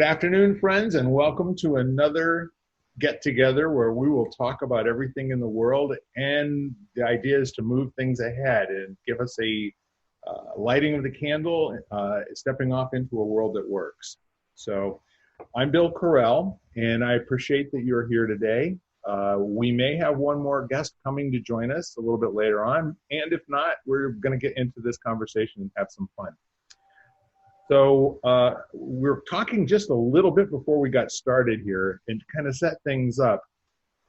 Good afternoon, friends, and welcome to another get together where we will talk about everything in the world. And the idea is to move things ahead and give us a lighting of the candle, stepping off into a world that works. So I'm Bill Carell, and I appreciate that you're here today. We may have one more guest coming to join us a little bit later on. And if not, we're going to get into this conversation and have some fun. So we're talking just a little bit before we got started here and to kind of set things up.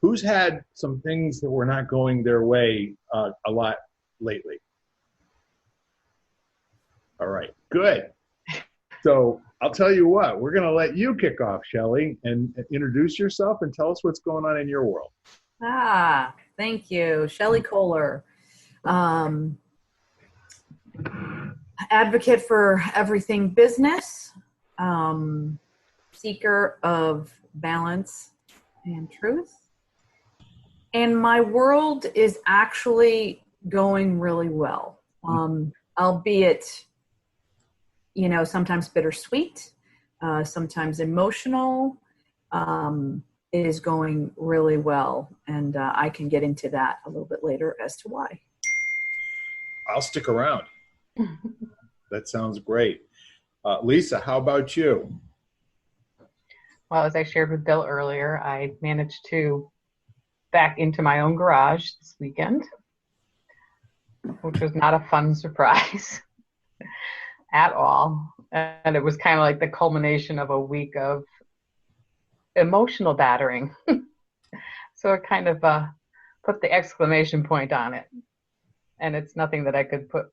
Who's had some things that were not going their way a lot lately? All right, good. So I'll tell you what, we're going to let you kick off, Shelley, and introduce yourself and tell us what's going on in your world. Thank you. Shelley Kohler. Advocate for everything business, seeker of balance and truth. And my world is actually going really well, albeit, sometimes bittersweet, sometimes emotional. It is going really well, and I can get into that a little bit later as to why. I'll stick around. That sounds great. Lisa, how about you? Well, as I shared with Bill earlier, I managed to back into my own garage this weekend, which was not a fun surprise at all. And it was kind of like the culmination of a week of emotional battering. So it kind of put the exclamation point on it. And it's nothing that I could put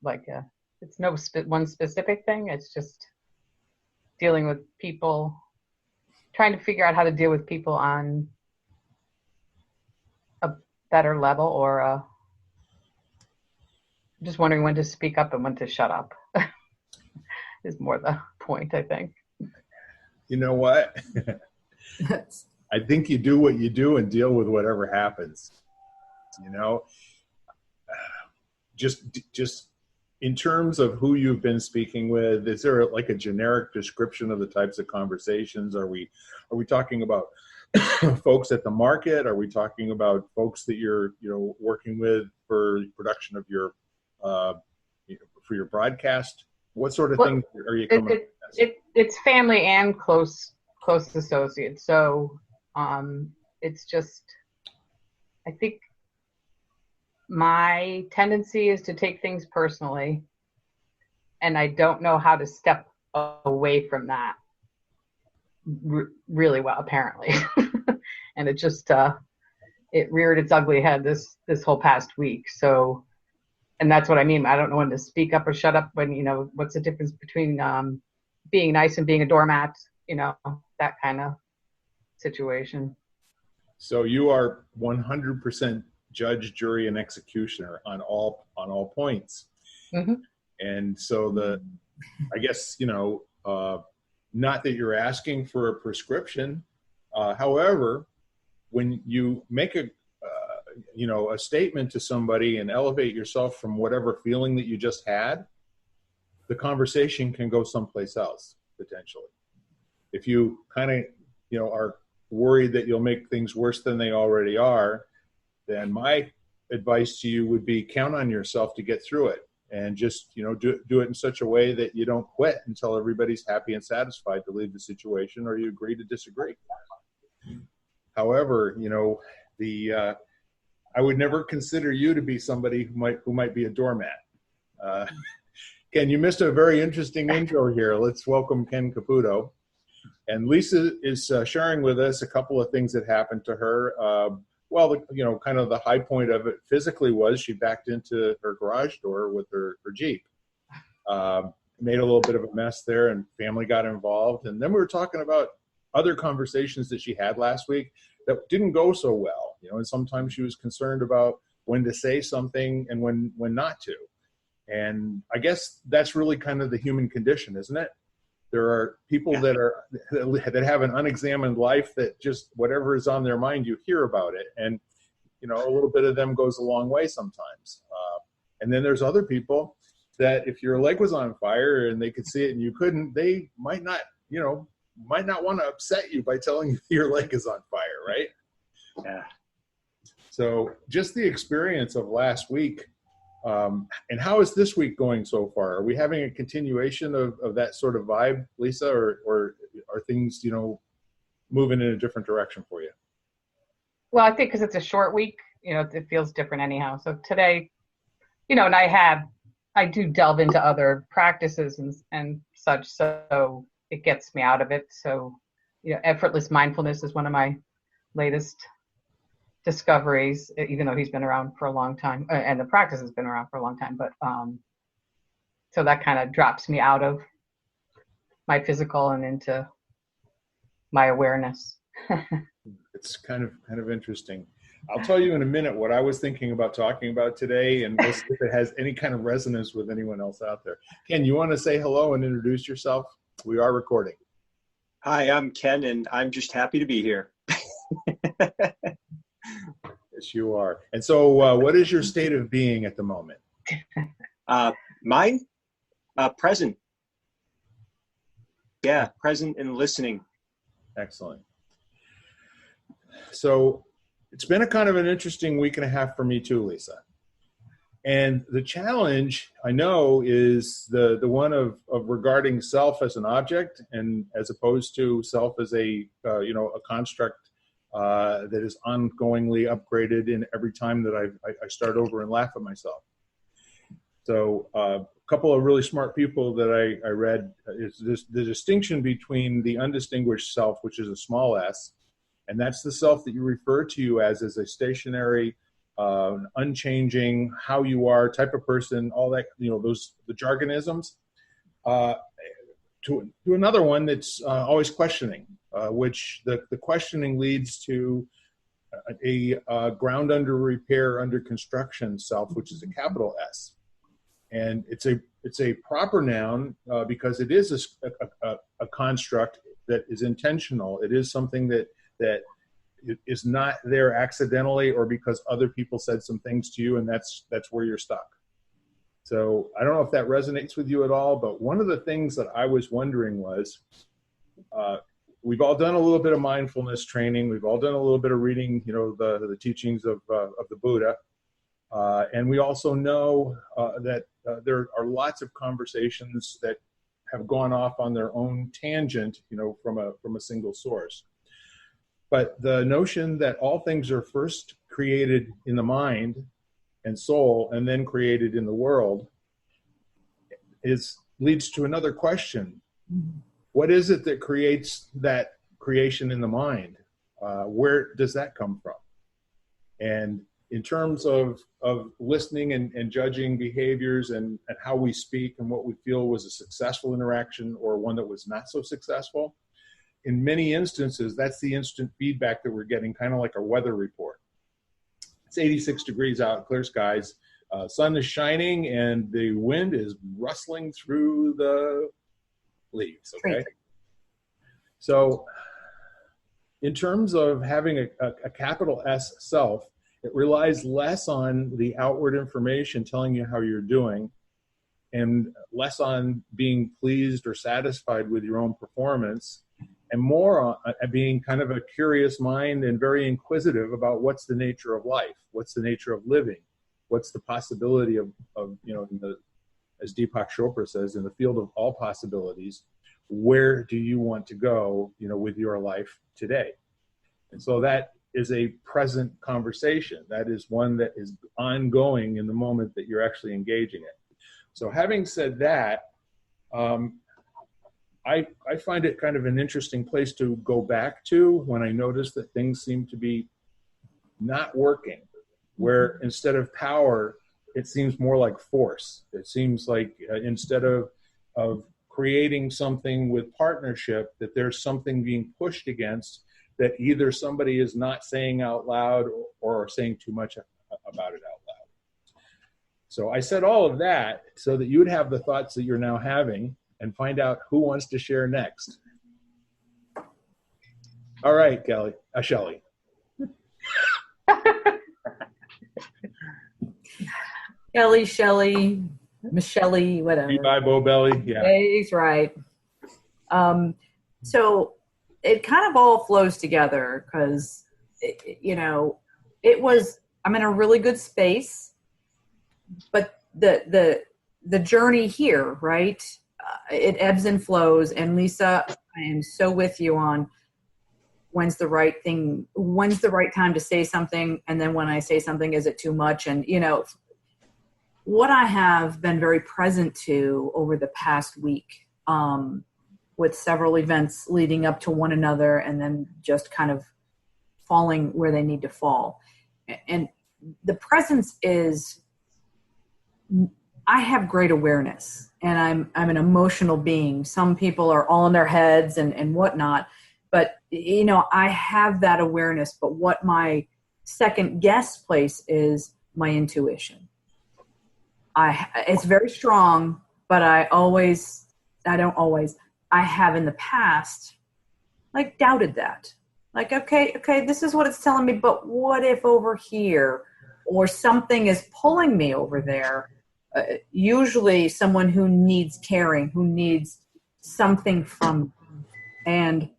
it's no one specific thing. It's just dealing with people, trying to figure out how to deal with people on a better level, or just wondering when to speak up and when to shut up is more the point, I think. You know what? I think you do what you do and deal with whatever happens. Just in terms of who you've been speaking with, is there like a generic description of the types of conversations? Are we talking about folks at the market? Are we talking about folks that you're working with for production of your for your broadcast? What sort of things are you coming up with? It's family and close associates. So it's just, I think my tendency is to take things personally, and I don't know how to step away from that really well, apparently. And it just it reared its ugly head this whole past week. So, and that's what I mean. I don't know when to speak up or shut up. When what's the difference between being nice and being a doormat? That kind of situation. So you are 100% judge, jury, and executioner on all points. Mm-hmm. And so I guess, not that you're asking for a prescription. However, when you make a statement to somebody and elevate yourself from whatever feeling that you just had, the conversation can go someplace else, potentially. If you kind of, are worried that you'll make things worse than they already are, then my advice to you would be count on yourself to get through it, and just, do it in such a way that you don't quit until everybody's happy and satisfied to leave the situation, or you agree to disagree. However, I would never consider you to be somebody who might be a doormat. Ken, you missed a very interesting intro here. Let's welcome Ken Caputo. And Lisa is sharing with us a couple of things that happened to her. Kind of the high point of it physically was she backed into her garage door with her Jeep. Made a little bit of a mess there, and family got involved. And then we were talking about other conversations that she had last week that didn't go so well. And sometimes she was concerned about when to say something and when not to. And I guess that's really kind of the human condition, isn't it? There are people that have an unexamined life that just whatever is on their mind, you hear about it. And, a little bit of them goes a long way sometimes. And then there's other people that if your leg was on fire and they could see it and you couldn't, they might not, might not want to upset you by telling you your leg is on fire, right? Yeah. So just the experience of last week, and how is this week going so far? Are we having a continuation of that sort of vibe, Lisa, or are things, moving in a different direction for you? Well, I think because it's a short week, it feels different anyhow. So today, and I do delve into other practices and such, so it gets me out of it. So, effortless mindfulness is one of my latest discoveries, even though he's been around for a long time, and the practice has been around for a long time. But so that kind of drops me out of my physical and into my awareness. It's kind of interesting. I'll tell you in a minute what I was thinking about talking about today, and we'll see if it has any kind of resonance with anyone else out there. Ken, you want to say hello and introduce yourself? We are recording. Hi, I'm Ken, and I'm just happy to be here. Yes, you are. And so what is your state of being at the moment? Mine? Present. Yeah, present and listening. Excellent. So it's been a kind of an interesting week and a half for me too, Lisa. And the challenge, I know, is the one of regarding self as an object, and as opposed to self as a construct that is ongoingly upgraded in every time that I start over and laugh at myself. So a couple of really smart people that I read is the distinction between the undistinguished self, which is a small s, and that's the self that you refer to as a stationary, unchanging, how you are type of person, all that, the jargonisms, to another one that's always questioning, which the questioning leads to a ground under repair, under construction self, which is a capital S. And it's a proper noun because it is a construct that is intentional. It is something that is not there accidentally or because other people said some things to you, and that's where you're stuck. So I don't know if that resonates with you at all, but one of the things that I was wondering was, we've all done a little bit of mindfulness training. We've all done a little bit of reading, the teachings of the Buddha. And we also know that there are lots of conversations that have gone off on their own tangent, from a single source. But the notion that all things are first created in the mind and soul and then created in the world leads to another question. What is it that creates that creation in the mind? Where does that come from? And in terms of listening and judging behaviors and how we speak and what we feel was a successful interaction or one that was not so successful, in many instances, that's the instant feedback that we're getting, kind of like a weather report. It's 86 degrees out, clear skies, sun is shining, and the wind is rustling through the leaves, okay? So in terms of having a capital S self, it relies less on the outward information telling you how you're doing and less on being pleased or satisfied with your own performance, and more on being kind of a curious mind and very inquisitive about what's the nature of life, what's the nature of living, what's the possibility of as Deepak Chopra says, in the field of all possibilities, where do you want to go, with your life today? And so that is a present conversation. That is one that is ongoing in the moment that you're actually engaging it. So having said that, I find it kind of an interesting place to go back to when I notice that things seem to be not working, where instead of power, it seems more like force. It seems like instead of creating something with partnership, that there's something being pushed against that either somebody is not saying out loud or saying too much about it out loud. So I said all of that so that you would have the thoughts that you're now having and find out who wants to share next. All right, Shelley. Shelly, Michelle, whatever. Bye, Bo Belly. Yeah. He's right. so it kind of all flows together because, I'm in a really good space, but the journey here, right? It ebbs and flows. And Lisa, I am so with you on when's the right time to say something. And then when I say something, is it too much? And, what I have been very present to over the past week, with several events leading up to one another and then just kind of falling where they need to fall. And the presence is, I have great awareness, and I'm an emotional being. Some people are all in their heads and whatnot, but I have that awareness. But what my second guest place is my intuition. It's very strong, but I have in the past, like, doubted that. Like, okay, this is what it's telling me, but what if over here, or something is pulling me over there? Usually someone who needs caring, who needs something from, and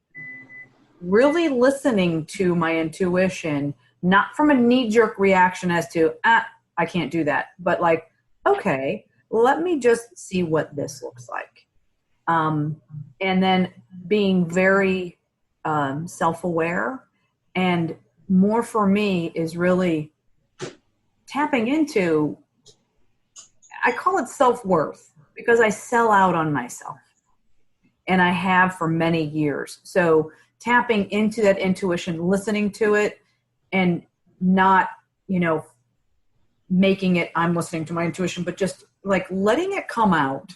really listening to my intuition, not from a knee-jerk reaction as to, I can't do that, but like, okay, let me just see what this looks like. And then being very self-aware, and more for me is really tapping into, I call it self-worth, because I sell out on myself, and I have for many years. So tapping into that intuition, listening to it, and not, making it, I'm listening to my intuition, but just like letting it come out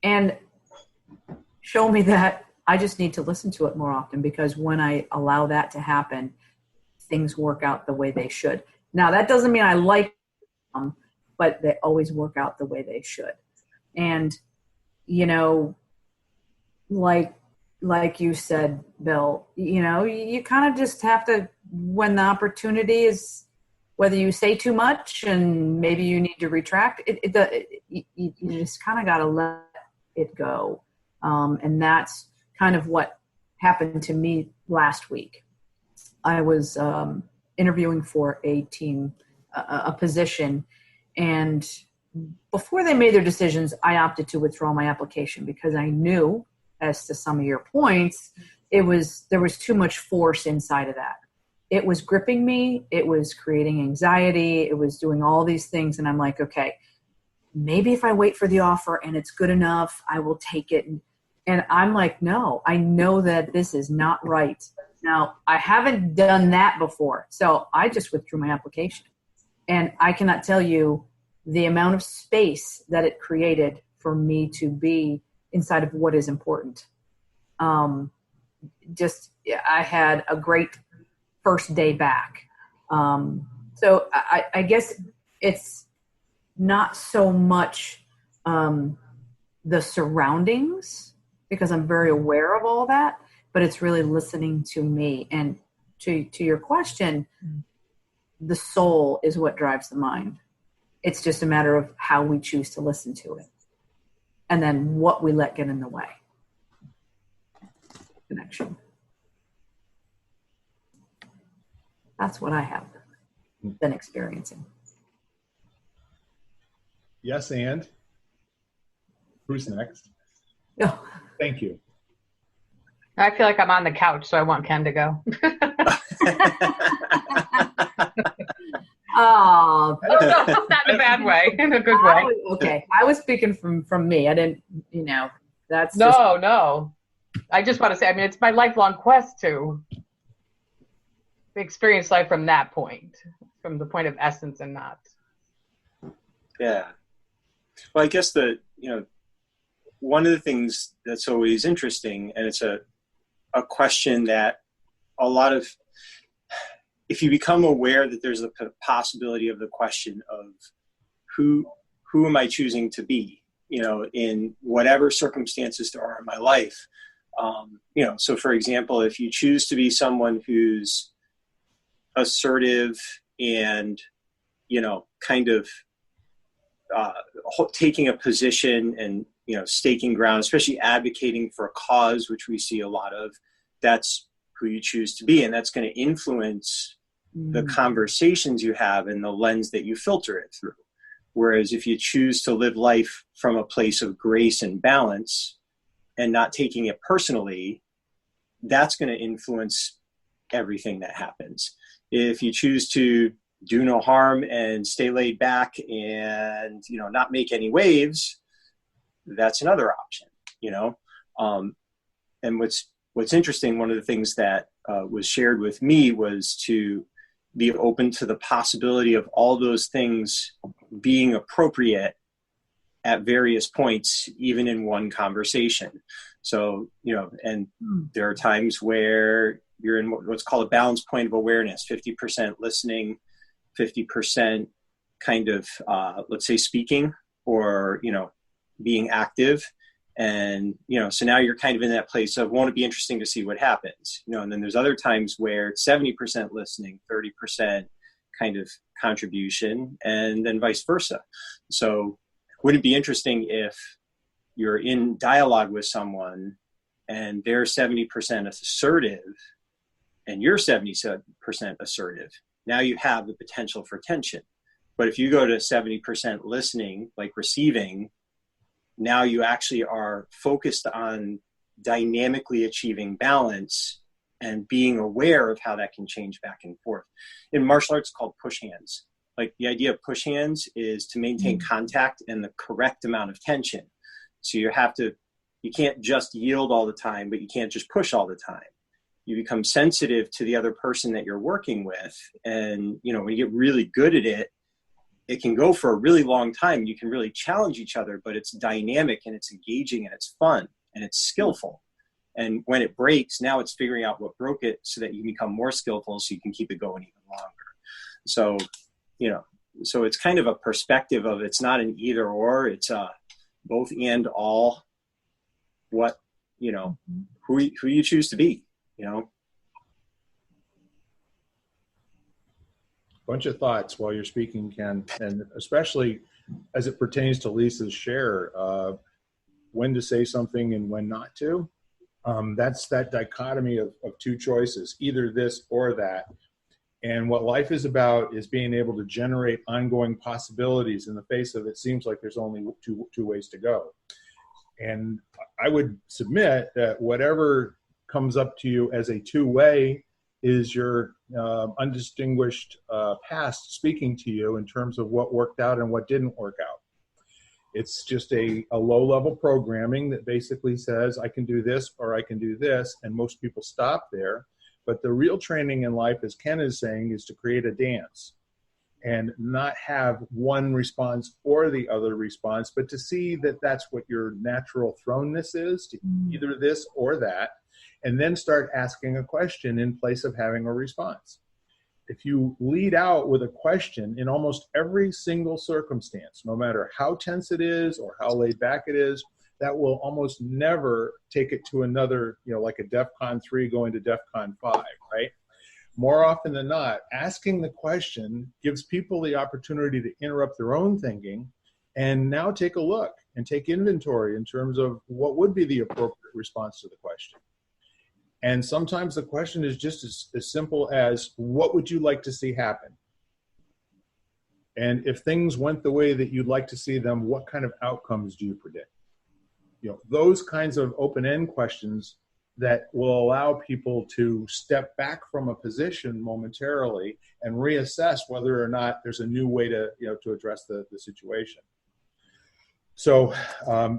and show me that I just need to listen to it more often, because when I allow that to happen, things work out the way they should. Now, that doesn't mean I like them, but they always work out the way they should. And, like you said, Bill, you kind of just have to, when the opportunity is, whether you say too much and maybe you need to retract, you just kind of got to let it go. And that's kind of what happened to me last week. I was interviewing for a team, a position, and before they made their decisions, I opted to withdraw my application because I knew, as to some of your points, there was too much force inside of that. It was gripping me. It was creating anxiety. It was doing all these things. And I'm like, okay, maybe if I wait for the offer and it's good enough, I will take it. And I'm like, no, I know that this is not right. Now, I haven't done that before, so I just withdrew my application. And I cannot tell you the amount of space that it created for me to be inside of what is important. I had a great first day back. So I guess it's not so much the surroundings, because I'm very aware of all that, but it's really listening to me. And to your question, the soul is what drives the mind. It's just a matter of how we choose to listen to it, and then what we let get in the way. Connection. That's what I have been experiencing. Yes, and? Who's next? Oh. Thank you. I feel like I'm on the couch, so I want Ken to go. Oh, not in a bad way, in a good way. Okay, I was speaking from me. I didn't, that's No. I just want to say, it's my lifelong quest to experience life from that point, from the point of essence and not. Yeah. Well, I guess one of the things that's always interesting, and it's a question that if you become aware that there's a possibility of the question of who am I choosing to be, in whatever circumstances there are in my life. So for example, if you choose to be someone who's assertive and, kind of taking a position and staking ground, especially advocating for a cause, which we see a lot of. That's who you choose to be, and that's going to influence the conversations you have and the lens that you filter it through. Whereas if you choose to live life from a place of grace and balance and not taking it personally, that's going to influence everything that happens. If you choose to do no harm and stay laid back and, not make any waves, that's another option, and what's interesting, one of the things that was shared with me was to be open to the possibility of all those things being appropriate at various points, even in one conversation. So, and there are times where you're in what's called a balanced point of awareness, 50% listening, 50% kind of, let's say, speaking or, being active. And, so now you're kind of in that place of, won't it be interesting to see what happens? And then there's other times where it's 70% listening, 30% kind of contribution, and then vice versa. So would it be interesting if you're in dialogue with someone and they're 70% assertive and you're 70% assertive? Now you have the potential for tension. But if you go to 70% listening, like receiving, now you actually are focused on dynamically achieving balance and being aware of how that can change back and forth. In martial arts, it's called push hands. Like the idea of push hands is to maintain contact and the correct amount of tension. So you can't just yield all the time, but you can't just push all the time. You become sensitive to the other person that you're working with. And, when you get really good at it, it can go for a really long time. You can really challenge each other, but it's dynamic and it's engaging and it's fun and it's skillful. And when it breaks, now it's figuring out what broke it so that you become more skillful so you can keep it going even longer. So, so it's kind of a perspective of, it's not an either or, it's a both and all. What, who you choose to be, Bunch of thoughts while you're speaking, Ken, and especially as it pertains to Lisa's share, when to say something and when not to. That's that dichotomy of two choices, either this or that. And what life is about is being able to generate ongoing possibilities in the face of it seems like there's only two ways to go. And I would submit that whatever comes up to you as a two-way is your undistinguished past speaking to you in terms of what worked out and what didn't work out. It's just a low-level programming that basically says, I can do this or I can do this, and most people stop there. But the real training in life, as Ken is saying, is to create a dance and not have one response or the other response, but to see that that's what your natural thrownness is, to either this or that, and then start asking a question in place of having a response. If you lead out with a question in almost every single circumstance, no matter how tense it is or how laid back it is, that will almost never take it to another, like a DEFCON 3 going to DEFCON 5, right? More often than not, asking the question gives people the opportunity to interrupt their own thinking and now take a look and take inventory in terms of what would be the appropriate response to the question. And sometimes the question is just as simple as, what would you like to see happen? And if things went the way that you'd like to see them, what kind of outcomes do you predict? Those kinds of open-end questions that will allow people to step back from a position momentarily and reassess whether or not there's a new way to address the situation. So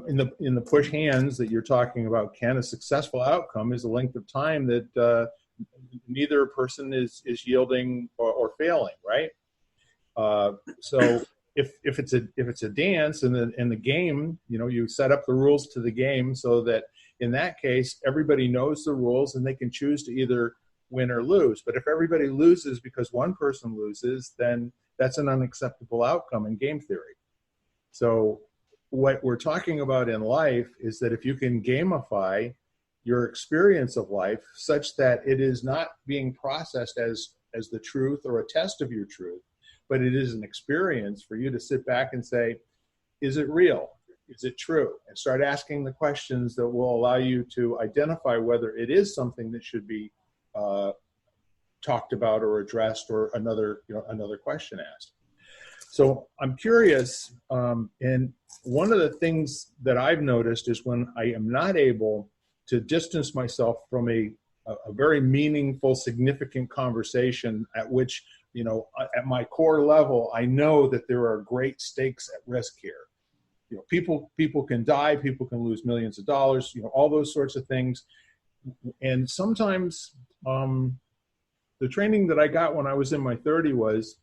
in the push hands that you're talking about, Ken, a successful outcome is the length of time that neither person is yielding or failing, right? So if it's a dance in the game, you set up the rules to the game so that in that case everybody knows the rules and they can choose to either win or lose. But if everybody loses because one person loses, then that's an unacceptable outcome in game theory. So what we're talking about in life is that if you can gamify your experience of life such that it is not being processed as the truth or a test of your truth, but it is an experience for you to sit back and say, is it real? Is it true? And start asking the questions that will allow you to identify whether it is something that should be talked about or addressed, or another question asked. So I'm curious, and one of the things that I've noticed is when I am not able to distance myself from a very meaningful, significant conversation at which, at my core level, I know that there are great stakes at risk here. People can die, people can lose millions of dollars, all those sorts of things. And sometimes the training that I got when I was in my 30s was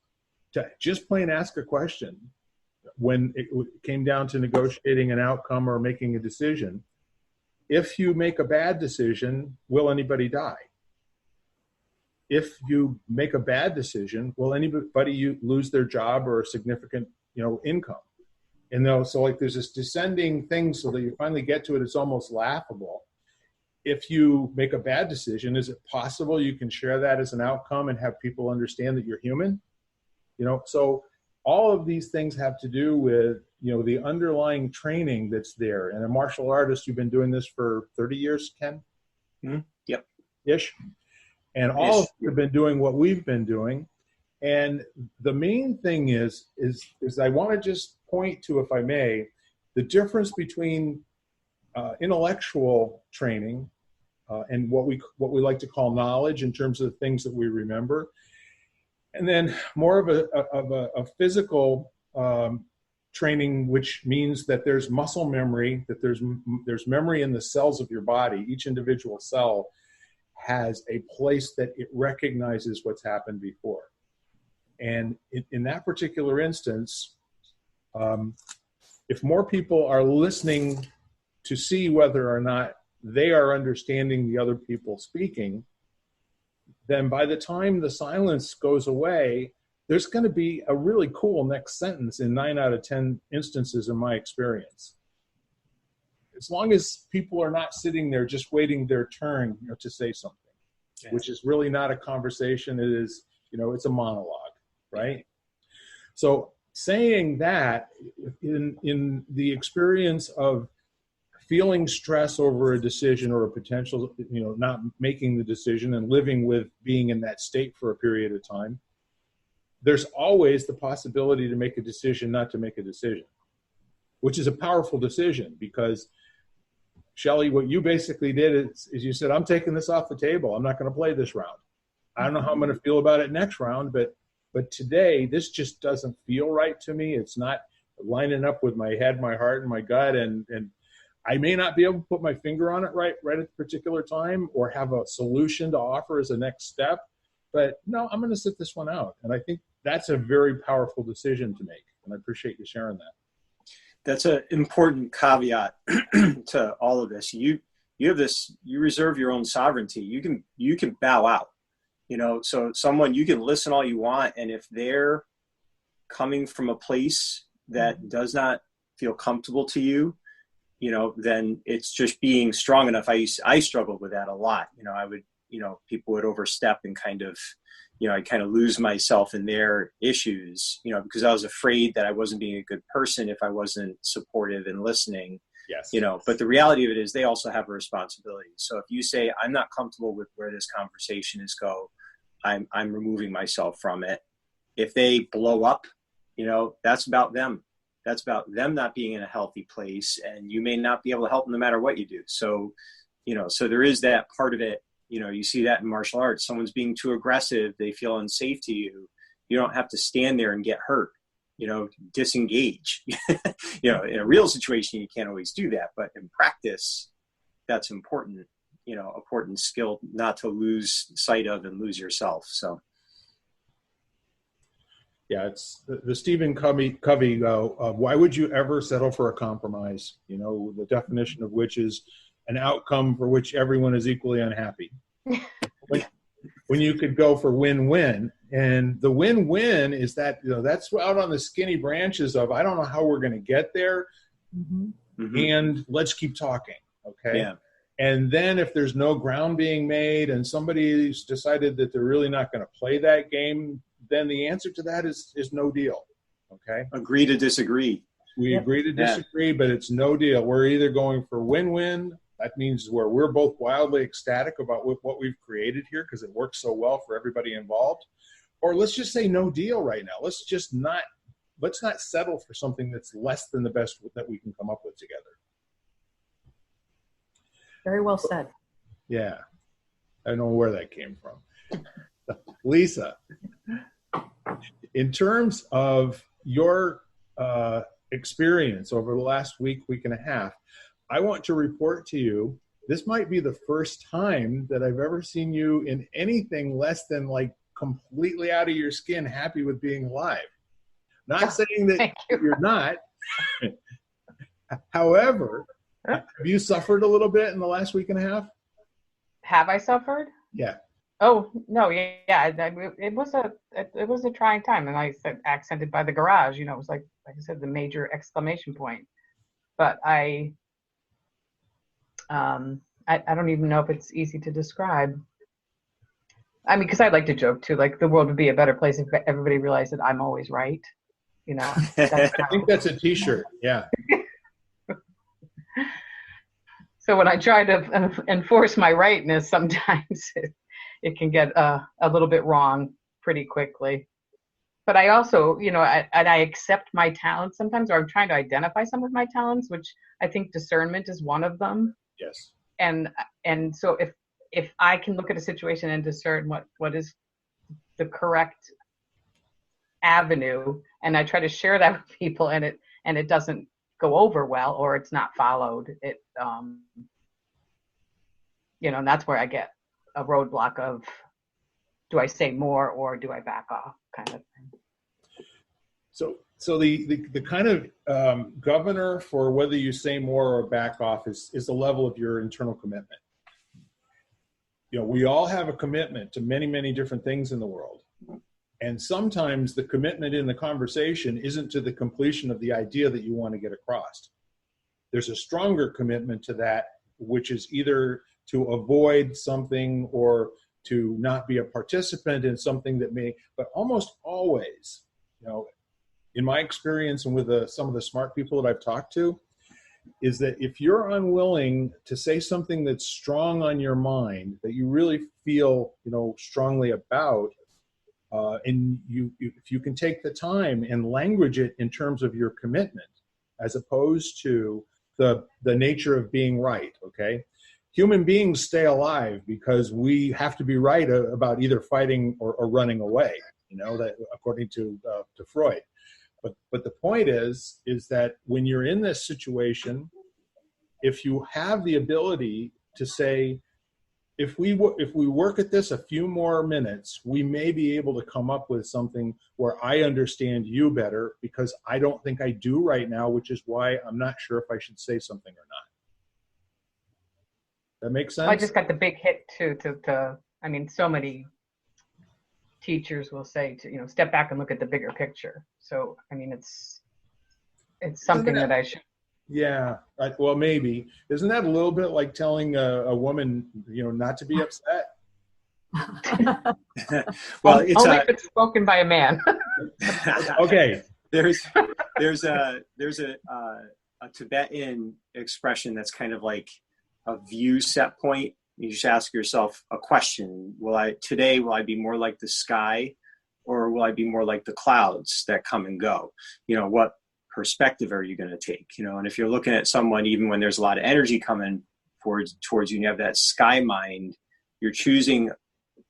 to just plain ask a question when it came down to negotiating an outcome or making a decision. If you make a bad decision, will anybody die? If you make a bad decision, will anybody lose their job or a significant, income? And so like there's this descending thing so that you finally get to it, it's almost laughable. If you make a bad decision, is it possible you can share that as an outcome and have people understand that you're human? So all of these things have to do with, the underlying training that's there. And a martial artist, you've been doing this for 30 years, Ken? Mm-hmm. Yep. Ish. And all of you have been doing what we've been doing. And the main thing is I want to just point to, if I may, the difference between intellectual training and what we like to call knowledge in terms of the things that we remember, and then more of a physical training, which means that there's muscle memory, that there's memory in the cells of your body. Each individual cell has a place that it recognizes what's happened before. And in that particular instance, if more people are listening to see whether or not they are understanding the other people speaking, then by the time the silence goes away, there's going to be a really cool next sentence in 9 out of 10 instances in my experience. As long as people are not sitting there just waiting their turn to say something, which is really not a conversation. It is, it's a monologue, right? So saying that, in the experience of feeling stress over a decision or a potential, not making the decision and living with being in that state for a period of time, there's always the possibility to make a decision not to make a decision, which is a powerful decision because, Shelley, what you basically did is you said, I'm taking this off the table. I'm not going to play this round. I don't know how I'm going to feel about it next round, but today this just doesn't feel right to me. It's not lining up with my head, my heart, and my gut, and I may not be able to put my finger on it right at the particular time or have a solution to offer as a next step. But no, I'm going to sit this one out. And I think that's a very powerful decision to make. And I appreciate you sharing that. That's an important caveat to all of this. You have this, you reserve your own sovereignty. You can bow out, so someone, you can listen all you want. And if they're coming from a place that does not feel comfortable to you, then it's just being strong enough. I struggled with that a lot. I would, people would overstep and kind of, I kind of lose myself in their issues, because I was afraid that I wasn't being a good person if I wasn't supportive and listening. Yes. But the reality of it is they also have a responsibility. So if you say, I'm not comfortable with where this conversation is go, I'm removing myself from it. If they blow up, that's about them. That's about them not being in a healthy place, and you may not be able to help them no matter what you do. So, so there is that part of it. You see that in martial arts. Someone's being too aggressive. They feel unsafe to you. You don't have to stand there and get hurt, disengage. In a real situation, you can't always do that. But in practice, that's important, important skill not to lose sight of and lose yourself. So. Yeah, it's the Stephen Covey, why would you ever settle for a compromise? The definition of which is an outcome for which everyone is equally unhappy. when you could go for win-win. And the win-win is that, that's out on the skinny branches of, I don't know how we're going to get there. Mm-hmm. And let's keep talking. Okay. Yeah. And then if there's no ground being made and somebody's decided that they're really not going to play that game, then the answer to that is no deal. Okay. Agree to disagree. We agree to disagree, but it's no deal. We're either going for win-win. That means where we're both wildly ecstatic about what we've created here because it works so well for everybody involved. Or let's just say no deal right now. Let's not settle for something that's less than the best that we can come up with together. Very well said. Yeah. I don't know where that came from. Lisa, in terms of your experience over the last week and a half, I want to report to you, this might be the first time that I've ever seen you in anything less than like completely out of your skin, happy with being alive. Not saying that you're not. However, have you suffered a little bit in the last week and a half? Have I suffered? Yeah. Oh no, yeah. It was a trying time, and I said accented by the garage. You know, it was like I said, the major exclamation point. But I don't even know if it's easy to describe. I mean, because I like to joke too, like the world would be a better place if everybody realized that I'm always right. You know, I think that's a T-shirt. Yeah. So when I try to enforce my rightness, sometimes it can get a little bit wrong pretty quickly. But I also, you know, I accept my talents sometimes, or I'm trying to identify some of my talents, which I think discernment is one of them. Yes. And so if I can look at a situation and discern what is the correct avenue, and I try to share that with people, and it doesn't go over well, or it's not followed, you know, and that's where I get a roadblock of, do I say more or do I back off, kind of thing. So the kind of governor for whether you say more or back off is the level of your internal commitment. You know, we all have a commitment to many, many different things in the world. And sometimes the commitment in the conversation isn't to the completion of the idea that you want to get across. There's a stronger commitment to that, which is either to avoid something or to not be a participant in something that may, but almost always, you know, in my experience and with some of the smart people that I've talked to, is that if you're unwilling to say something that's strong on your mind, that you really feel, you know, strongly about, and if you can take the time and language it in terms of your commitment, as opposed to the nature of being right, okay? Human beings stay alive because we have to be right about either fighting or running away, you know, that according to Freud. But the point is that when you're in this situation, if you have the ability to say, if we work at this a few more minutes, we may be able to come up with something where I understand you better, because I don't think I do right now, which is why I'm not sure if I should say something or not. That makes sense? I just got the big hit too, I mean, so many teachers will say to, you know, step back and look at the bigger picture. So, I mean, it's something that I should. Yeah, well, maybe. Isn't that a little bit like telling a woman, you know, not to be upset? Well, it's only if it's spoken by a man. Okay. There's a Tibetan expression that's kind of like a view set point. You just ask yourself a question: Will I be more like the sky, or will I be more like the clouds that come and go? You know, what perspective are you going to take? You know, and if you're looking at someone, even when there's a lot of energy coming towards you, and you have that sky mind, you're choosing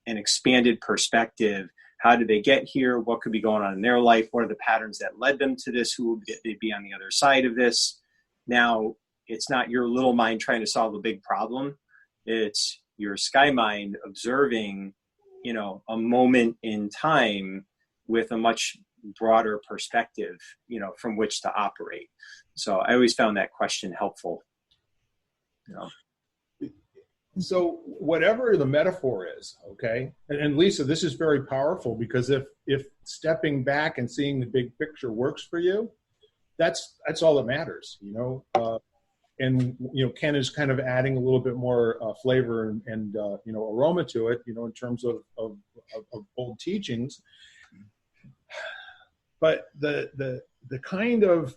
an expanded perspective. How did they get here? What could be going on in their life? What are the patterns that led them to this? Who will they be on the other side of this? Now, it's not your little mind trying to solve a big problem. It's your sky mind observing, you know, a moment in time with a much broader perspective, you know, from which to operate. So I always found that question helpful. You know. So whatever the metaphor is, okay, and Lisa, this is very powerful, because if stepping back and seeing the big picture works for you, that's all that matters, you know. And you know, Ken is kind of adding a little bit more flavor and you know, aroma to it, you know, in terms of old teachings. But the the kind of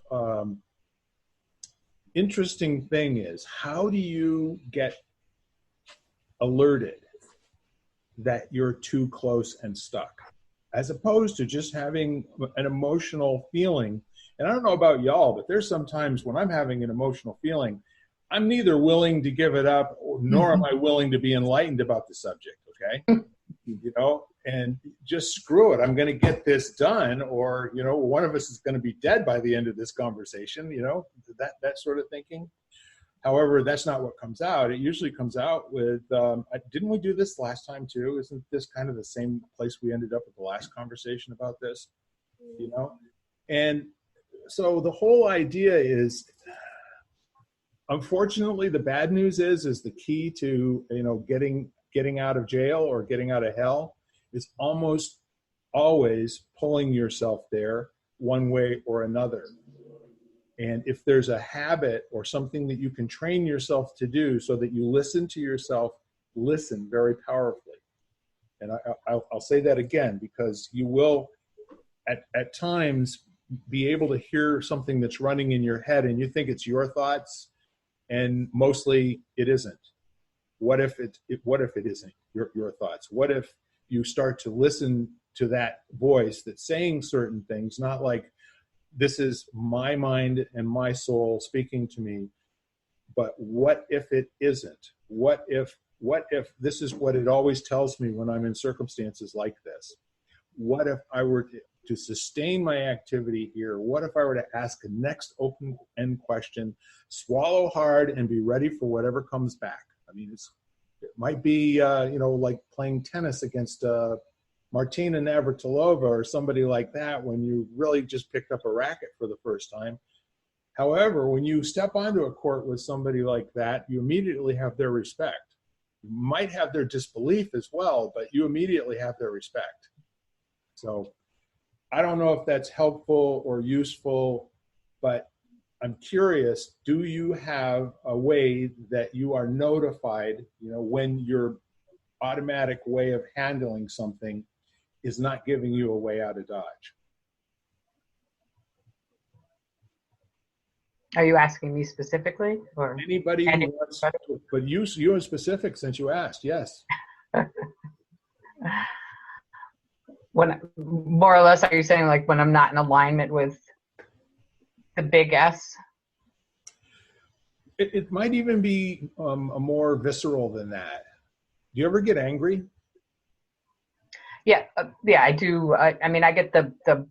interesting thing is, how do you get alerted that you're too close and stuck, as opposed to just having an emotional feeling? And I don't know about y'all, but there's sometimes when I'm having an emotional feeling, I'm neither willing to give it up, nor am I willing to be enlightened about the subject, okay? You know, and just screw it. I'm going to get this done, or, you know, one of us is going to be dead by the end of this conversation, you know, that sort of thinking. However, that's not what comes out. It usually comes out with, didn't we do this last time too? Isn't this kind of the same place we ended up with the last conversation about this, you know? And so the whole idea is, unfortunately, the bad news is the key to, you know, getting out of jail or getting out of hell is almost always pulling yourself there one way or another. And if there's a habit or something that you can train yourself to do so that you listen to yourself, listen very powerfully. And I'll say that again, because you will at times be able to hear something that's running in your head and you think it's your thoughts, and mostly it isn't. What if it isn't your thoughts? What if you start to listen to that voice that's saying certain things, not like, this is my mind and my soul speaking to me, but what if it isn't? What if this is what it always tells me when I'm in circumstances like this? What if I were to sustain my activity here? What if I were to ask the next open-end question, swallow hard, and be ready for whatever comes back? I mean, it might be, you know, like playing tennis against Martina Navratilova or somebody like that when you really just picked up a racket for the first time. However, when you step onto a court with somebody like that, you immediately have their respect. You might have their disbelief as well, but you immediately have their respect. So I don't know if that's helpful or useful, but I'm curious, do you have a way that you are notified, you know, when your automatic way of handling something is not giving you a way out of Dodge? Are you asking me specifically, or anybody who wants to, but you in specific, since you asked? Yes. when, more or less, are you saying like when I'm not in alignment with the big S? It might even be a more visceral than that. Do you ever get angry? Yeah, I do. I mean, I get the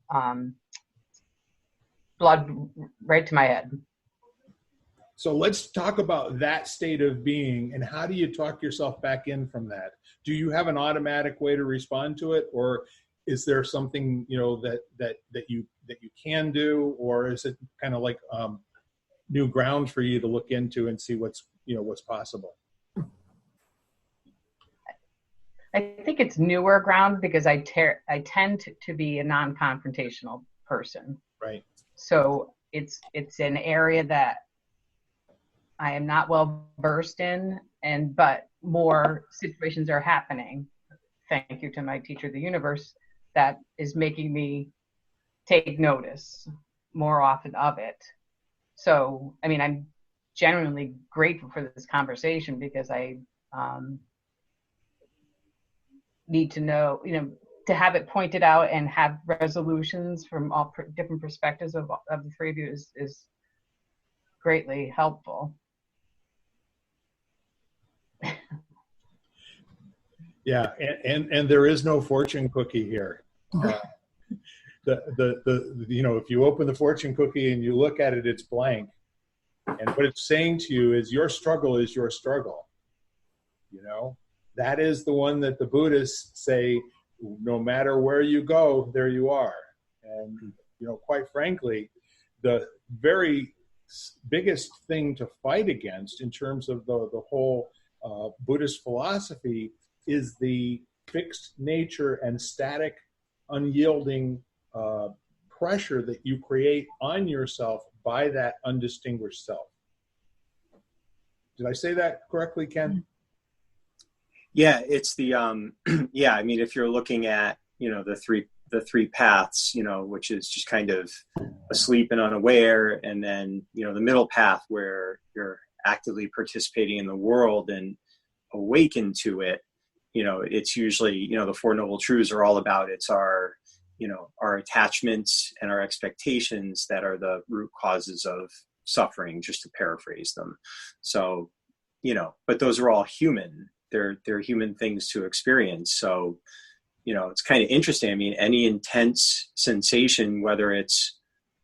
blood right to my head. So let's talk about that state of being, and how do you talk yourself back in from that? Do you have an automatic way to respond to it, or is there something, you know, that you can do, or is it kind of like new ground for you to look into and see what's possible? I think it's newer ground because I tend to be a non-confrontational person. Right. So it's an area that I am not well versed in, but more situations are happening. Thank you to my teacher, the universe, that is making me take notice more often of it. So, I mean, I'm genuinely grateful for this conversation because I need to know, you know, to have it pointed out and have resolutions from all different perspectives of the three of you is greatly helpful. Yeah, and there is no fortune cookie here. The you know, if you open the fortune cookie and you look at it, it's blank, and what it's saying to you is your struggle is your struggle. You know, that is the one that the Buddhists say, no matter where you go, there you are. And you know, quite frankly, the very biggest thing to fight against in terms of the whole Buddhist philosophy is the fixed nature and static, unyielding pressure that you create on yourself by that undistinguished self. Did I say that correctly, Ken? Yeah, it's the yeah. I mean, if you're looking at, you know, the the three paths, which is just kind of asleep and unaware. And then, the middle path where you're actively participating in the world and awaken to it. It's usually, the Four Noble Truths are all about, it's our attachments and our expectations that are the root causes of suffering, just to paraphrase them. So, but those are all human. They're human things to experience. So, it's kind of interesting. I mean, any intense sensation, whether it's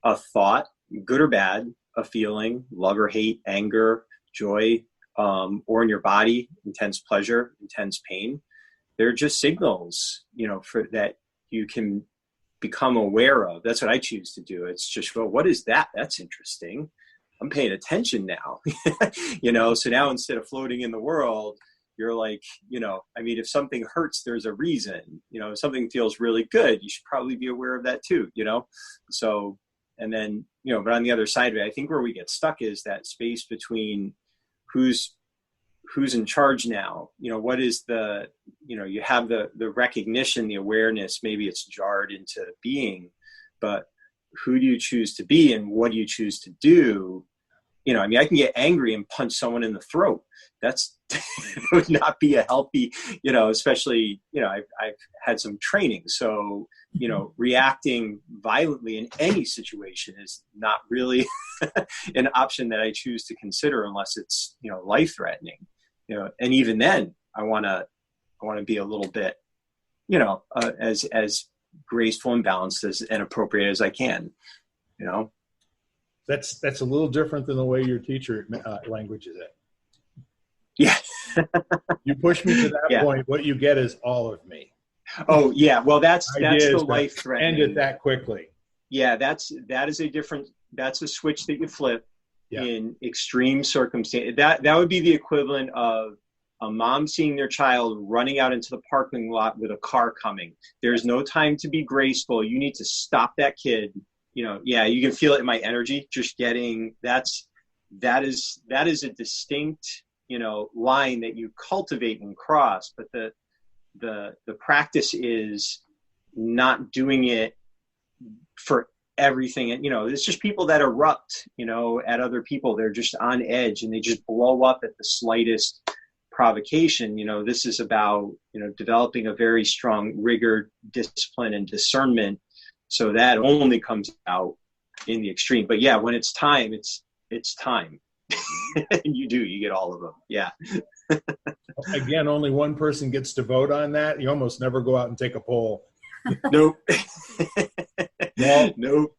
a thought, good or bad, a feeling, love or hate, anger, joy, or in your body, intense pleasure, intense pain, they're just signals, for that you can become aware of. That's what I choose to do. It's just, well, what is that? That's interesting. I'm paying attention now, so now instead of floating in the world, you're like, if something hurts, there's a reason. If something feels really good, you should probably be aware of that too, So, and then, but on the other side of it, I think where we get stuck is that space between who's in charge now. What is the, you have the recognition, the awareness, maybe it's jarred into being, but who do you choose to be and what do you choose to do? I can get angry and punch someone in the throat. That would not be a healthy, especially, I've had some training. So, reacting violently in any situation is not really an option that I choose to consider unless it's, life threatening, and even then I want to be a little bit, as graceful and balanced and appropriate as I can, That's a little different than the way your teacher language is it. Yeah. You push me to that point. What you get is all of me. Oh yeah. Well, that's the life threatening. End it that quickly. Yeah. That's a switch that you flip in extreme circumstance. That would be the equivalent of a mom seeing their child running out into the parking lot with a car coming. There's no time to be graceful. You need to stop that kid. You can feel it in my energy, just getting, that is a distinct, line that you cultivate and cross, but the practice is not doing it for everything. And, it's just people that erupt, at other people. They're just on edge and they just blow up at the slightest provocation. This is about, developing a very strong rigor, discipline, and discernment. So that only comes out in the extreme. But yeah, when it's time, it's time. And you get all of them. Yeah. Again, only one person gets to vote on that. You almost never go out and take a poll. Nope. Well, nope.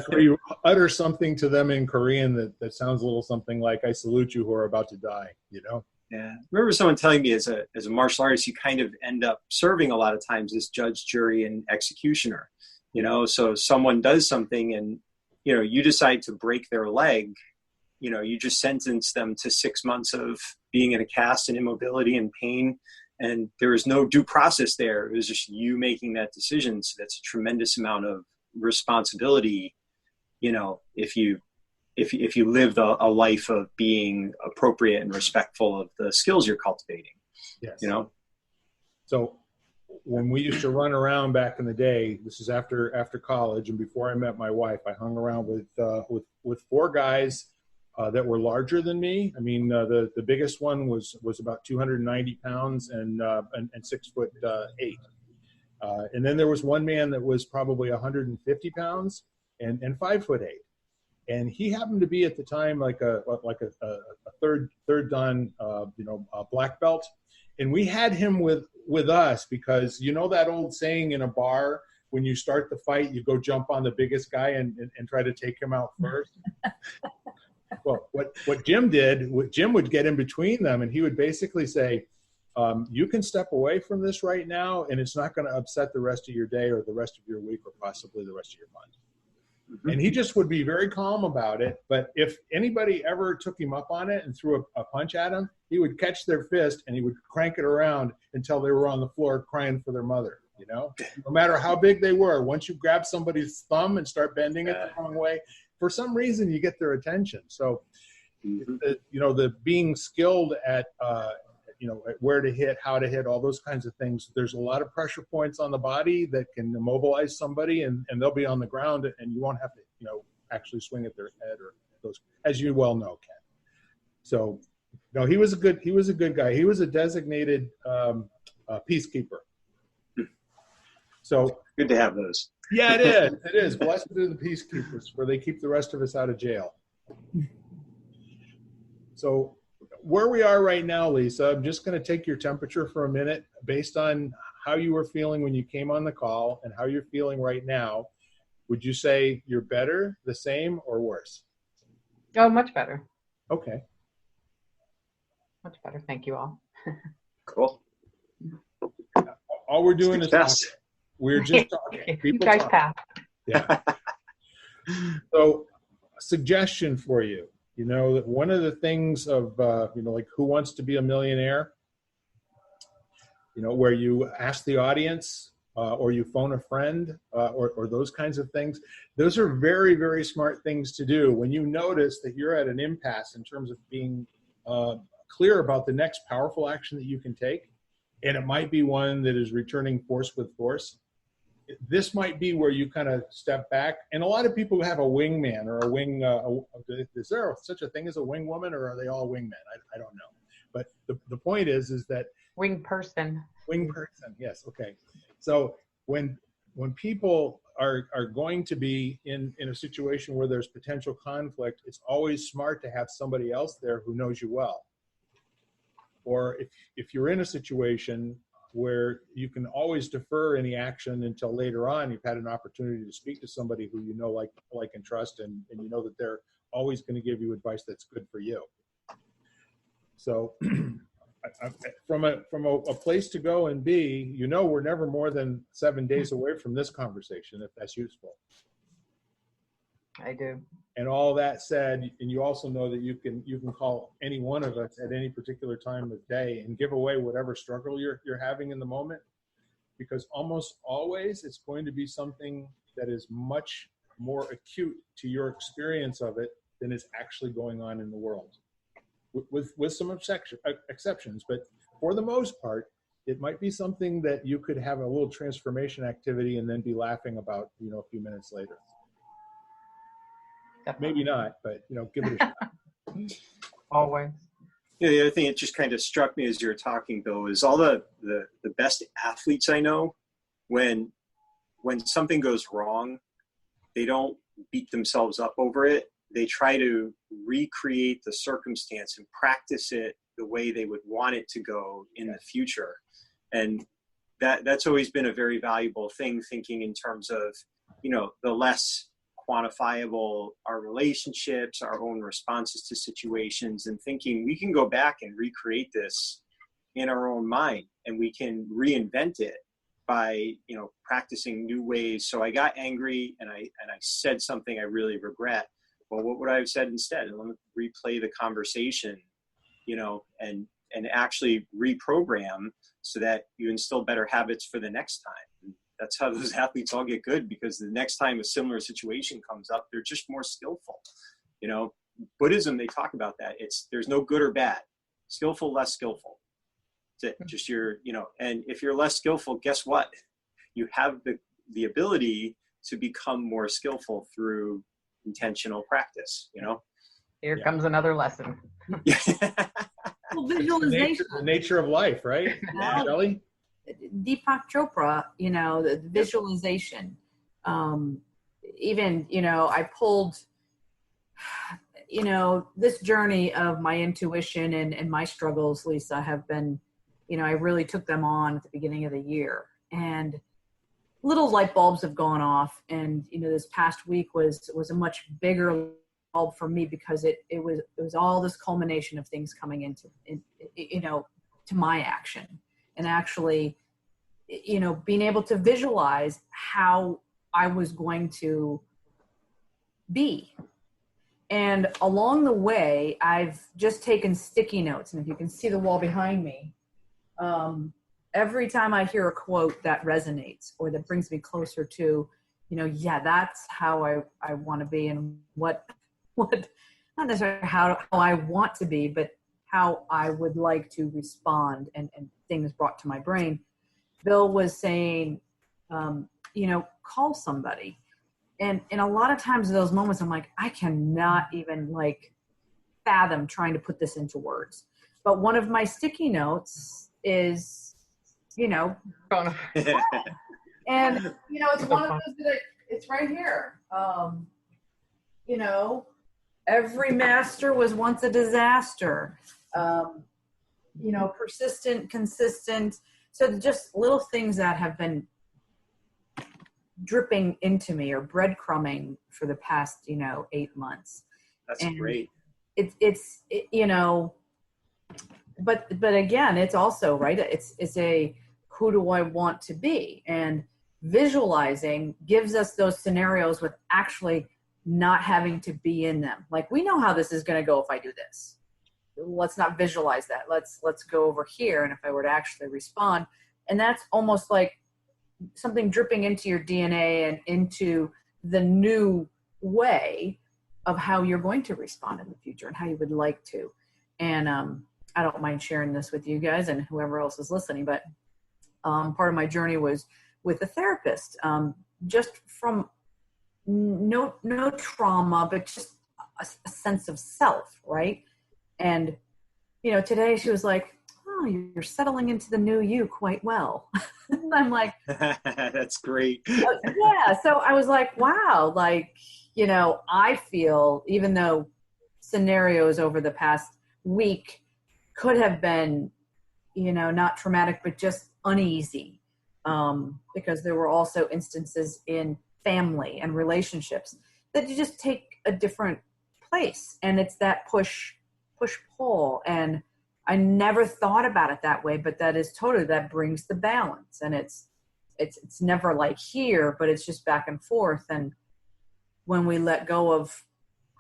Where you utter something to them in Korean that sounds a little something like, I salute you who are about to die, Yeah. I remember someone telling me as a martial artist, you kind of end up serving a lot of times as judge, jury, and executioner. So someone does something and, you decide to break their leg, you just sentence them to 6 months of being in a cast and immobility and pain. And there was no due process there. It was just you making that decision. So that's a tremendous amount of responsibility, if you lived a life of being appropriate and respectful of the skills you're cultivating. Yes. So when we used to run around back in the day, this is after college and before I met my wife, I hung around with four guys that were larger than me. I mean, the biggest one was about 290 pounds and 6'8". And then there was one man that was probably 150 pounds and 5'8". And he happened to be at the time like a third dan, black belt. And we had him with us because that old saying in a bar, when you start the fight, you go jump on the biggest guy and try to take him out first. Well, what Jim did, Jim would get in between them and he would basically say, you can step away from this right now and it's not going to upset the rest of your day or the rest of your week or possibly the rest of your month. Mm-hmm. And he just would be very calm about it. But if anybody ever took him up on it and threw a punch at him, he would catch their fist and he would crank it around until they were on the floor crying for their mother. No matter how big they were, once you grab somebody's thumb and start bending it the wrong way, for some reason you get their attention. So, the being skilled at where to hit, how to hit, all those kinds of things. There's a lot of pressure points on the body that can immobilize somebody, and they'll be on the ground, and you won't have to, actually swing at their head or those, as you well know, Ken. So, no, he was a good guy. He was a designated peacekeeper. So good to have those. Yeah, it is. It is. Blessed are the peacekeepers, for they keep the rest of us out of jail. So where we are right now, Lisa, I'm just going to take your temperature for a minute based on how you were feeling when you came on the call and how you're feeling right now. Would you say you're better, the same, or worse? Oh, much better. Okay. Much better. Thank you all. Cool. All we're doing is talking. We're just talking. You guys pass. Yeah. So, a suggestion for you. That one of the things of, like Who Wants to Be a Millionaire, where you ask the audience or you phone a friend or those kinds of things. Those are very, very smart things to do when you notice that you're at an impasse in terms of being clear about the next powerful action that you can take. And it might be one that is returning force with force. This might be where you kind of step back. And a lot of people have a wingman or a wing. Is there such a thing as a wing woman, or are they all wingmen? I don't know. But the point is that wing person. Wing person. Yes. Okay. So when people are going to be in a situation where there's potential conflict, it's always smart to have somebody else there who knows you well. Or if you're in a situation where you can always defer any action until later on, you've had an opportunity to speak to somebody who like and trust, and you know that they're always going to give you advice that's good for you. So from a place to go and be, we're never more than 7 days away from this conversation, if that's useful. I do. And all that said, and you also know that you can call any one of us at any particular time of day and give away whatever struggle you're having in the moment, because almost always it's going to be something that is much more acute to your experience of it than is actually going on in the world, with some exceptions. But for the most part, it might be something that you could have a little transformation activity and then be laughing about, a few minutes later. Maybe not, but give it a shot. Always. The other thing that just kind of struck me as you were talking, Bill, is all the best athletes I know, when something goes wrong, they don't beat themselves up over it. They try to recreate the circumstance and practice it the way they would want it to go in the future. And that's always been a very valuable thing, thinking in terms of, the less quantifiable our relationships, our own responses to situations, and thinking we can go back and recreate this in our own mind, and we can reinvent it by, practicing new ways. So I got angry and I said something I really regret. Well, what would I have said instead? And let me replay the conversation, and actually reprogram so that you instill better habits for the next time. That's how those athletes all get good, because the next time a similar situation comes up, they're just more skillful. Buddhism, they talk about that. There's no good or bad. Skillful, less skillful. That's it. Just and if you're less skillful, guess what? You have the ability to become more skillful through intentional practice, Here comes another lesson. Well, visualization. The nature of life, right? Yeah. Shelley? Deepak Chopra, the visualization. Even, I pulled, this journey of my intuition and my struggles, Lisa, have been, I really took them on at the beginning of the year. And little light bulbs have gone off. And, this past week was a much bigger bulb for me, because it was all this culmination of things coming into to my action. And actually, being able to visualize how I was going to be. And along the way, I've just taken sticky notes. And if you can see the wall behind me, every time I hear a quote that resonates or that brings me closer to, that's how I want to be, and what not necessarily how I want to be, but how I would like to respond and things brought to my brain. Bill was saying, call somebody. And a lot of times in those moments, I'm like, I cannot even like fathom trying to put this into words. But one of my sticky notes is, and it's one of those that it's right here. Every master was once a disaster. Persistent, consistent. So just little things that have been dripping into me or breadcrumbing for the past, 8 months. That's great. But again, it's also, right, it's a, who do I want to be? And visualizing gives us those scenarios with actually not having to be in them. Like, we know how this is going to go if I do this. Let's not visualize that. Let's go over here. And if I were to actually respond, and that's almost like something dripping into your DNA and into the new way of how you're going to respond in the future and how you would like to. And I don't mind sharing this with you guys and whoever else is listening, but part of my journey was with a therapist, just from no trauma, but just a sense of self, right? And, today she was like, oh, you're settling into the new you quite well. And I'm like, that's great. Yeah. So I was like, wow, I feel, even though scenarios over the past week could have been, not traumatic, but just uneasy, because there were also instances in family and relationships that you just take a different place. And it's that push pull. And I never thought about it that way, but that is totally, that brings the balance. And it's never like here, but it's just back and forth. And when we let go of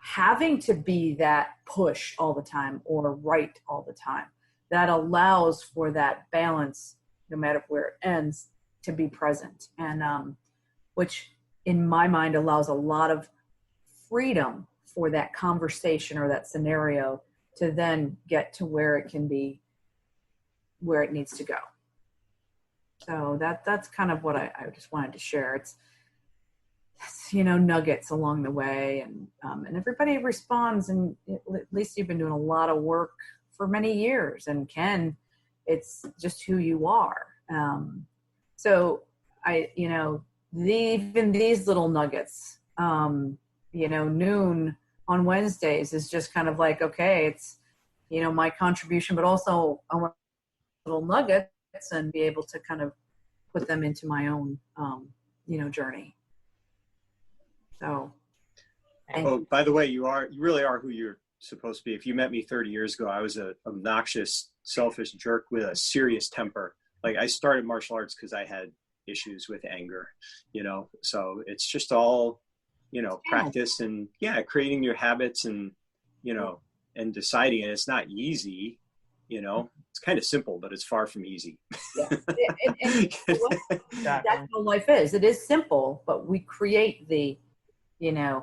having to be that push all the time or right all the time, that allows for that balance, no matter where it ends, to be present. And which in my mind allows a lot of freedom for that conversation or that scenario to then get to where it can be, where it needs to go. So that's kind of what I just wanted to share. It's nuggets along the way, and everybody responds, and at least you've been doing a lot of work for many years, and Ken, it's just who you are. So even these little nuggets, noon on Wednesdays is just kind of like, okay, it's, my contribution, but also I want little nuggets and be able to kind of put them into my own, journey. So. Oh, by the way, you really are who you're supposed to be. If you met me 30 years ago, I was an obnoxious, selfish jerk with a serious temper. Like, I started martial arts because I had issues with anger, so it's just all, practice and creating your habits and, and deciding. And it's not easy, it's kind of simple, but it's far from easy. Yeah. And that's what life is. It is simple, but we create the,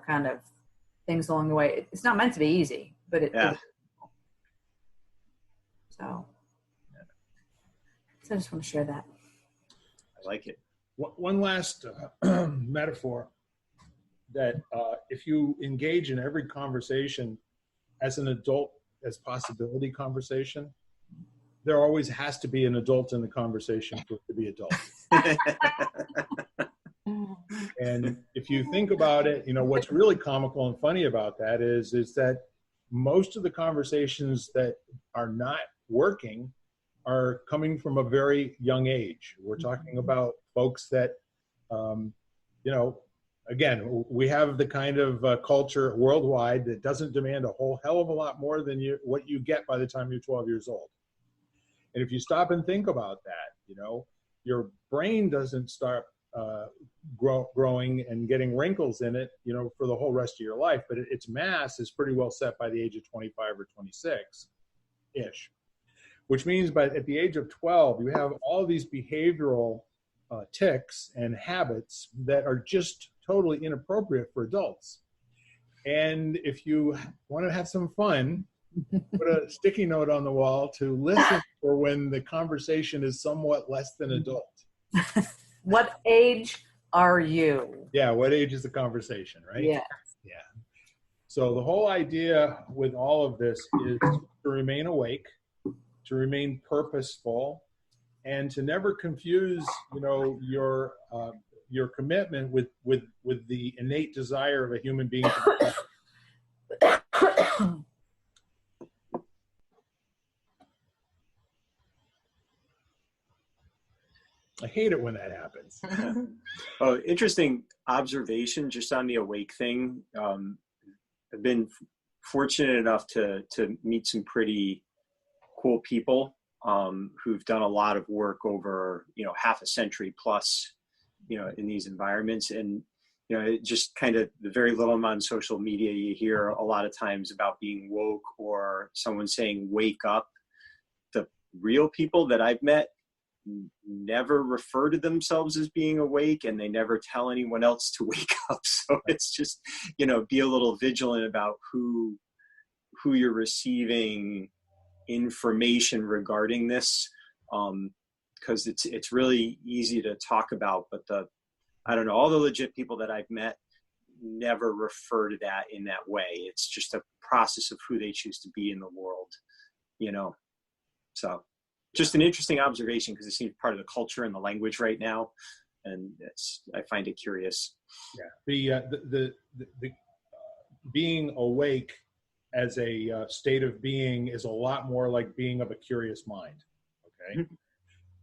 kind of things along the way. It's not meant to be easy, but it is. So I just want to share that. I like it. One last metaphor that if you engage in every conversation as an adult, as possibility conversation, there always has to be an adult in the conversation for it to be adult. And if you think about it, what's really comical and funny about that is that most of the conversations that are not working are coming from a very young age. We're talking about folks that, again, we have the kind of culture worldwide that doesn't demand a whole hell of a lot more than what you get by the time you're 12 years old. And if you stop and think about that, your brain doesn't start growing and getting wrinkles in it, for the whole rest of your life. But its mass is pretty well set by the age of 25 or 26-ish. Which means at the age of 12, you have all these behavioral tics and habits that are just totally inappropriate for adults. And if you want to have some fun, put a sticky note on the wall to listen for when the conversation is somewhat less than adult. What age are you? Yeah, what age is the conversation, right? Yeah. Yeah. So the whole idea with all of this is to remain awake, to remain purposeful, and to never confuse, your commitment with the innate desire of a human being to be. I hate it when that happens. Oh, interesting observation just on the awake thing. I've been fortunate enough to meet some pretty cool people who've done a lot of work over, half a century plus, in these environments. And, it just kind of the very little I'm on social media, you hear a lot of times about being woke or someone saying, wake up. The real people that I've met never refer to themselves as being awake, and they never tell anyone else to wake up. So it's just, be a little vigilant about who you're receiving information regarding this, because it's really easy to talk about, but I don't know, all the legit people that I've met never refer to that in that way. It's just a process of who they choose to be in the world, so just an interesting observation, because it seems part of the culture and the language right now, and I find it curious. Yeah, the being awake as a state of being is a lot more like being of a curious mind. Okay, mm-hmm.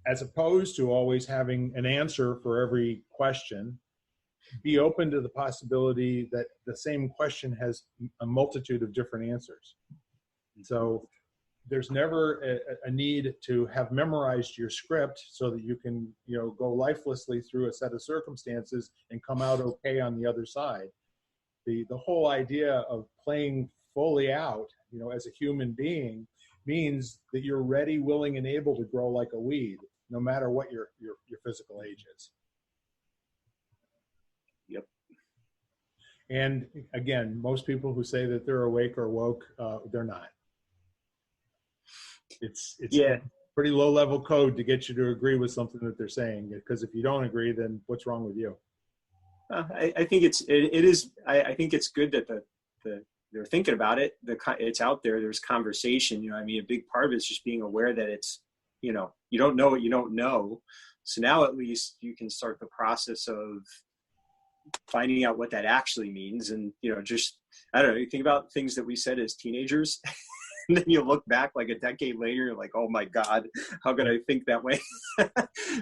As opposed to always having an answer for every question. Be open to the possibility that the same question has a multitude of different answers. So there's never a need to have memorized your script so that you can, go lifelessly through a set of circumstances and come out okay on the other side. The whole idea of playing fully out, as a human being means that you're ready, willing, and able to grow like a weed, no matter what your physical age is. Yep. And again, most people who say that they're awake or woke, they're not. It's pretty low level code to get you to agree with something that they're saying, because if you don't agree, then what's wrong with you? I think it is. I think it's good that they're thinking about it. It's out there. There's conversation. A big part of it is just being aware that it's, you don't know what you don't know. So now at least you can start the process of finding out what that actually means. And, just, I don't know, you think about things that we said as teenagers. And then you look back like a decade later, you're like, oh my God, how could I think that way?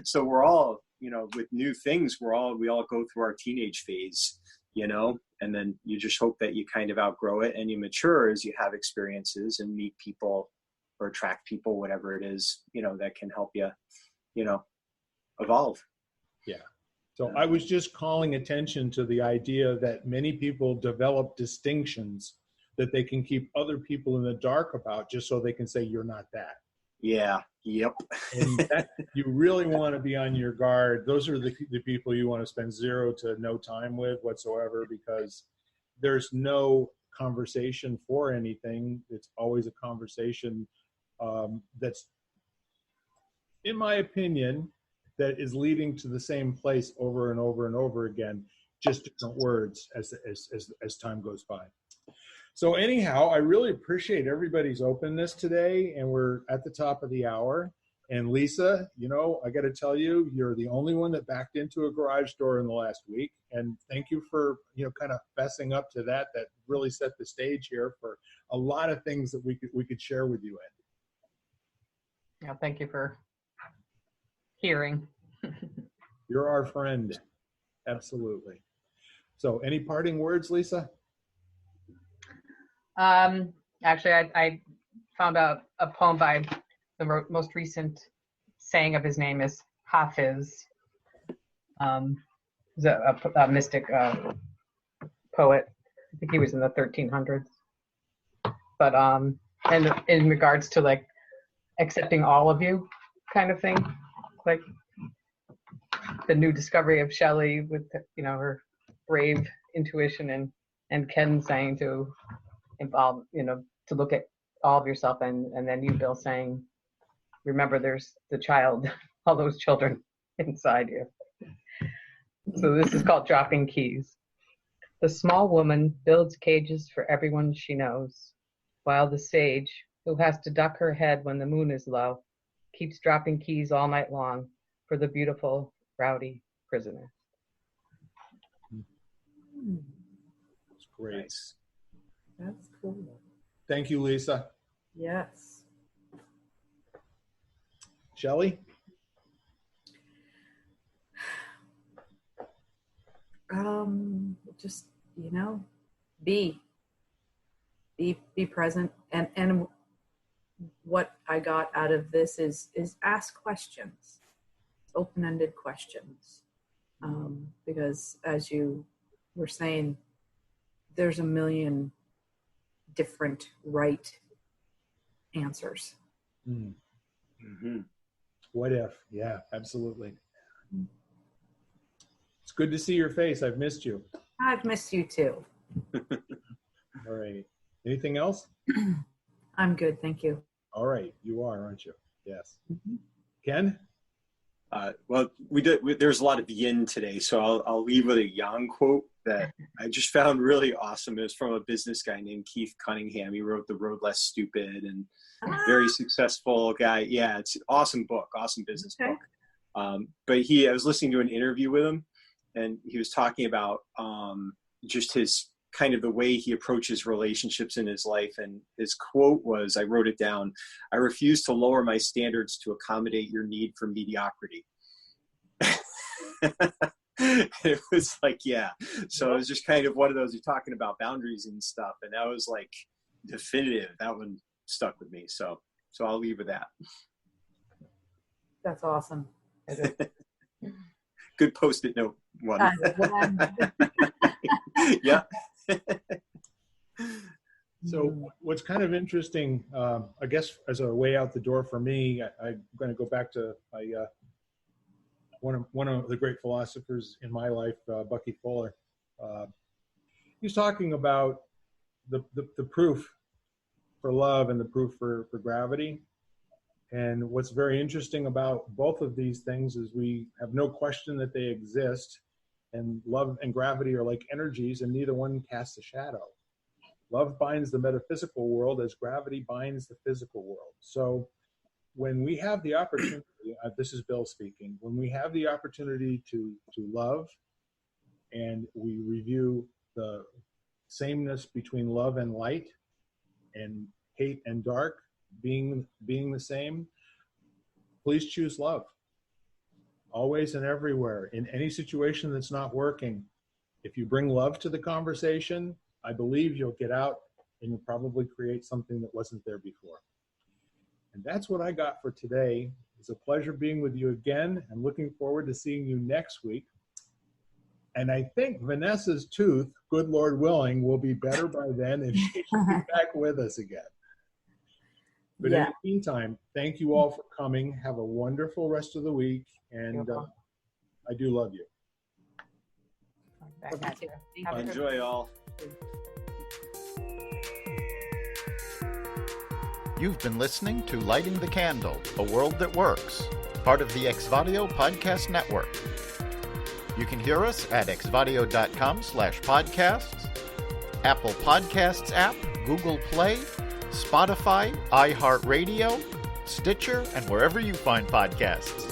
So we're all, with new things, we all go through our teenage phase, and then you just hope that you kind of outgrow it and you mature as you have experiences and meet people or attract people, whatever it is, that can help you, evolve. Yeah. So I was just calling attention to the idea that many people develop distinctions that they can keep other people in the dark about, just so they can say you're not that. Yeah. Yep. And that, you really want to be on your guard. Those are the people you want to spend 0 to no time with whatsoever, because there's no conversation for anything. It's always a conversation that's, in my opinion, that is leading to the same place over and over and over again, just different words as time goes by. So anyhow, I really appreciate everybody's openness today, and we're at the top of the hour. And Lisa, I got to tell you, you're the only one that backed into a garage door in the last week. And thank you for, kind of fessing up to that. That really set the stage here for a lot of things that we could share with you, Ed. Yeah, thank you for hearing. You're our friend. Absolutely. So any parting words, Lisa? Actually, I found out a poem by the most recent saying of his name is Hafiz. He's a mystic poet. I think he was in the 1300s. But and in regards to like accepting all of you kind of thing, like the new discovery of Shelley with her brave intuition, and Ken saying to involve, to look at all of yourself, and then you, Bill, saying, remember there's the child, all those children inside you. So this is called Dropping Keys. The small woman builds cages for everyone she knows, while the sage, who has to duck her head when the moon is low, keeps dropping keys all night long for the beautiful, rowdy prisoner. It's great. Nice. That's cool. Thank you, Lisa. Yes. Shelley? Just, be present. And what I got out of this is ask questions, open-ended questions. Because as you were saying, there's a million different right answers. Mm-hmm. What if? Yeah, absolutely. It's good to see your face. I've missed you. I've missed you too. All right. Anything else? I'm good, thank you. All right. You are, aren't you? Yes. Mm-hmm. Ken? Well, there's a lot of yin today, so I'll leave with a yang quote that I just found really awesome. It was from a business guy named Keith Cunningham. He wrote The Road Less Stupid, and very successful guy. Yeah, it's an awesome book, awesome business book. But I was listening to an interview with him, and he was talking about just his kind of the way he approaches relationships in his life. And his quote was, I wrote it down, "I refuse to lower my standards to accommodate your need for mediocrity." It was like, yeah. So it was just kind of one of those, you're talking about boundaries and stuff. And that was like definitive. That one stuck with me. So I'll leave with that. That's awesome. Good Post-it note one. Yeah. So what's kind of interesting, I guess, as a way out the door for me, I'm going to go back to one of the great philosophers in my life, Bucky Fuller. He's talking about the proof for love and the proof for gravity. And what's very interesting about both of these things is we have no question that they exist. And love and gravity are like energies, and neither one casts a shadow. Love binds the metaphysical world as gravity binds the physical world. So when we have the opportunity, this is Bill speaking, when we have the opportunity to love, and we review the sameness between love and light and hate and dark being the same, please choose love. Always and everywhere, in any situation that's not working. If you bring love to the conversation, I believe you'll get out and you'll probably create something that wasn't there before. And that's what I got for today. It's a pleasure being with you again, and looking forward to seeing you next week. And I think Vanessa's tooth, good Lord willing, will be better by then, and she should be back with us again. But in the meantime, thank you all for coming. Have a wonderful rest of the week. And I do love you. Enjoy all. You've been listening to Lighting the Candle, A World That Works, part of the Exvadio Podcast Network. You can hear us at exvadio.com/podcasts, Apple Podcasts app, Google Play, Spotify, iHeartRadio, Stitcher, and wherever you find podcasts.